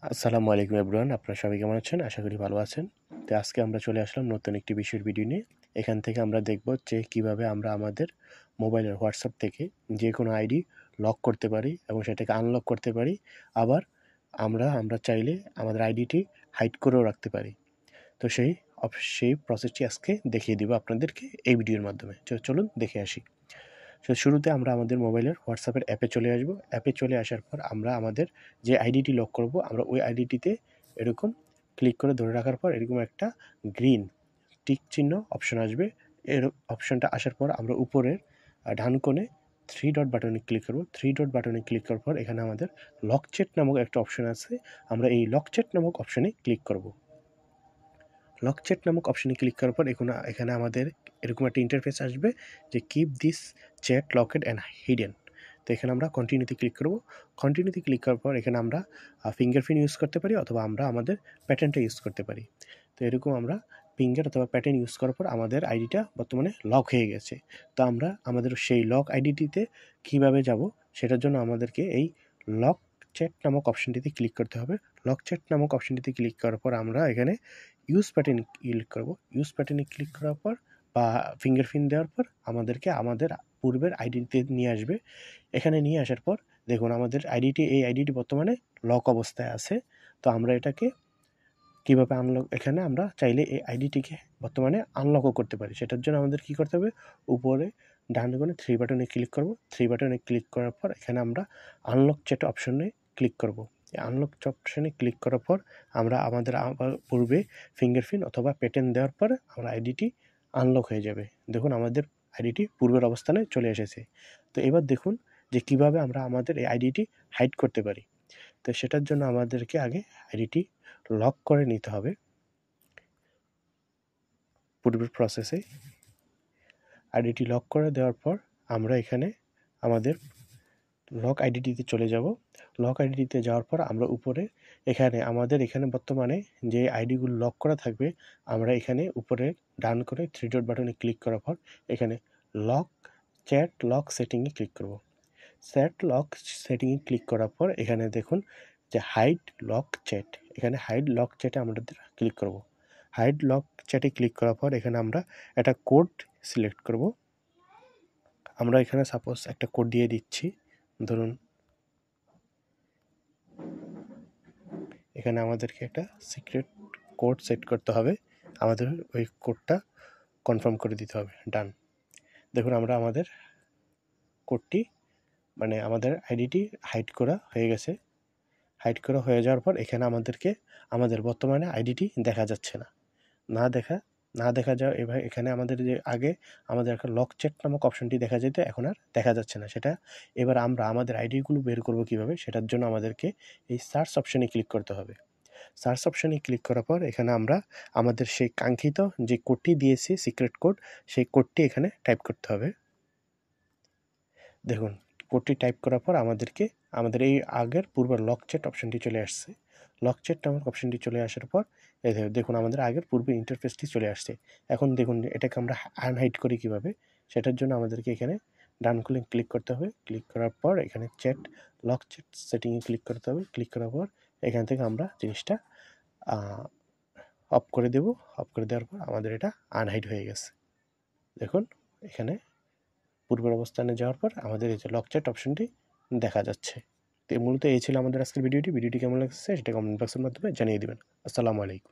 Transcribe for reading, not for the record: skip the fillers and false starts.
আসসালামু আলাইকুম এভরিওয়ান, আপনারা সবাই কেমন আছেন? আশা করি ভালো আছেন। তো আজকে আমরা চলে আসলাম নতুন একটি বিষয়ের ভিডিও নিয়ে। এখান থেকে আমরা দেখব যে কিভাবে আমরা আমাদের মোবাইলের হোয়াটসঅ্যাপ থেকে যে কোনো আইডি লক করতে পারি এবং সেটাকে আনলক করতে পারি। আবার আমরা চাইলে আমাদের আইডিটি হাইড করেও রাখতে পারি। তো সেই প্রসেসটি আজকে দেখিয়ে দিব আপনাদেরকে এই ভিডিওর মাধ্যমে। চলুন দেখে আসি। শুরুতে আমরা আমাদের মোবাইলের হোয়াটসঅ্যাপের অ্যাপে চলে আসব। অ্যাপে চলে আসার পর আমরা আমাদের যে আইডিটি লক করব, আমরা ওই আইডিটিতে এরকম ক্লিক করে ধরে রাখার পর এরকম একটা গ্রিন টিক চিহ্ন অপশন আসবে। এর অপশনটা আসার পর আমরা উপরের ডান কোণে থ্রি ডট বাটনে ক্লিক করব। থ্রি ডট বাটনে ক্লিক করার পর এখানে আমাদের লক চ্যাট নামক একটা অপশন আছে। আমরা এই লক চ্যাট নামক অপশনে ক্লিক করব। লক চ্যাট নামক অপশনে ক্লিক করার পর এখানে আমাদের এরকম একটা ইন্টারফেস আসবে যে keep this chat লকেড and hidden. তো এখানে আমরা কন্টিনিউতে ক্লিক করব। কন্টিনিউতে ক্লিক করার পর এখানে আমরা ফিঙ্গারপ্রিন্ট ইউজ করতে পারি অথবা আমরা আমাদের প্যাটার্নটা ইউজ করতে পারি। তো এরকম আমরা ফিঙ্গার অথবা প্যাটার্ন ইউজ করার পর আমাদের আইডিটা বর্তমানে লক হয়ে গেছে। তো আমরা আমাদের সেই লক আইডিটিতে কীভাবে যাব, সেটার জন্য আমাদেরকে এই লক চ্যাট নামক অপশনটিতে ক্লিক করতে হবে। লক চ্যাট নামক অপশনটিতে ক্লিক করার পর আমরা এখানে ইউজ প্যাটার্নে ক্লিক করব। ইউজ প্যাটার্নে ক্লিক করার পর বা ফিঙ্গারপ্রিন্ট দেওয়ার পর আমাদেরকে আমাদের পূর্বের আইডিতে নিয়ে আসবে। এখানে নিয়ে আসার পর দেখুন আমাদের এই আইডিটি বর্তমানে লক অবস্থায় আছে। তো আমরা এটাকে কীভাবে আনলক, এখানে আমরা চাইলে এই আইডিটিকে বর্তমানে আনলকও করতে পারি। সেটার জন্য আমাদের কী করতে হবে, উপরে ডান কোণে থ্রি বাটনে ক্লিক করব। থ্রি বাটনে ক্লিক করার পর এখানে আমরা আনলক চ্যাট অপশনে ক্লিক করব। এই আনলক অপশনে ক্লিক করার পর আমরা আমাদের পূর্বে ফিঙ্গারপ্রিন্ট অথবা প্যাটার্ন দেওয়ার পর আমার আইডিটি আনলক হয়ে যাবে। দেখুন আমাদের আইডিটি পূর্বের অবস্থানে চলে এসেছে। তো এবার দেখুন যে কিভাবে আমরা আমাদের এই আইডিটি হাইড করতে পারি। তো সেটার জন্য আমাদেরকে আগে আইডিটি লক করে নিতে হবে। পূর্বের প্রসেসে আইডিটি লক করে দেওয়ার পর আমরা এখানে আমাদের লক আইডিটিতে চলে যাব। লক আইডিটিতে যাওয়ার পর আমরা উপরে আমাদের এখানে বর্তমানে যে আইডিগুলো লক করা থাকবে, আমরা এখানে উপরে ডান করে থ্রি ডট বাটনে ক্লিক করার পর এখানে লক সেটিংয়ে ক্লিক করব। লক সেটিংয়ে ক্লিক করার পর এখানে দেখুন যে হাইড লক চ্যাট, এখানে হাইড লক চ্যাটে আমরা ক্লিক করব। হাইড লক চ্যাটে ক্লিক করার পর এখানে আমরা একটা কোড সিলেক্ট করব। আমরা এখানে সাপোজ একটা কোড দিয়ে দিচ্ছি। ধরুন এখানে আমাদেরকে একটা সিক্রেট কোড সেট করতে হবে। আমাদের ওই কোডটা কনফার্ম করে দিতে হবে। ডান। দেখুন আমরা আমাদের কোডটি আমাদের আইডিটি হাইড করা হয়ে গেছে। হাইড করা হয়ে যাওয়ার পর এখানে আমাদের বর্তমানে আইডিটি দেখা যাচ্ছে না। না দেখা যাওয়া এখানে আমাদের যে আগে আমাদের একটা লক চ্যাট নামক অপশনটি দেখা যেত, এখন আর দেখা যাচ্ছে না সেটা। এবার আমরা আমাদের আইডিগুলো বের করব কীভাবে, সেটার জন্য আমাদেরকে এই সার্চ অপশনে ক্লিক করতে হবে। সার্চ অপশনে ক্লিক করার পর এখানে আমরা আমাদের সেই কাঙ্ক্ষিত যে কোডটি দিয়েছি, সিক্রেট কোড, সেই কোডটি এখানে টাইপ করতে হবে। দেখুন কোডটি টাইপ করার পর আমাদের এই আগের পূর্বের লক চ্যাট অপশনটি চলে আসছে। লক চ্যাট নামক অপশনটি চলে আসার পর দেখুন আমাদের আগের পূর্বে ইন্টারফেসটি চলে আসছে। এখন দেখুন এটাকে আমরা আনহাইড করি কীভাবে, সেটার জন্য আমাদেরকে এখানে ডান ক্লিক করতে হবে। ক্লিক করার পর এখানে লক চ্যাট সেটিংয়ে ক্লিক করতে হবে। ক্লিক করার পর এখান থেকে আমরা জিনিসটা অফ করে দেব। অফ করে দেওয়ার পর আমাদের এটা আনহাইড হয়ে গেছে। দেখুন এখানে পূর্বের অবস্থানে যাওয়ার পর আমাদের এই যে লক চ্যাট অপশনটি দেখা যাচ্ছে। তো মূলত এই ছিল আমাদের আজকের ভিডিওটি কেমন লাগছে সেটা কমেন্ট বক্সের মাধ্যমে জানিয়ে দেবেন। আসসালামু আলাইকুম।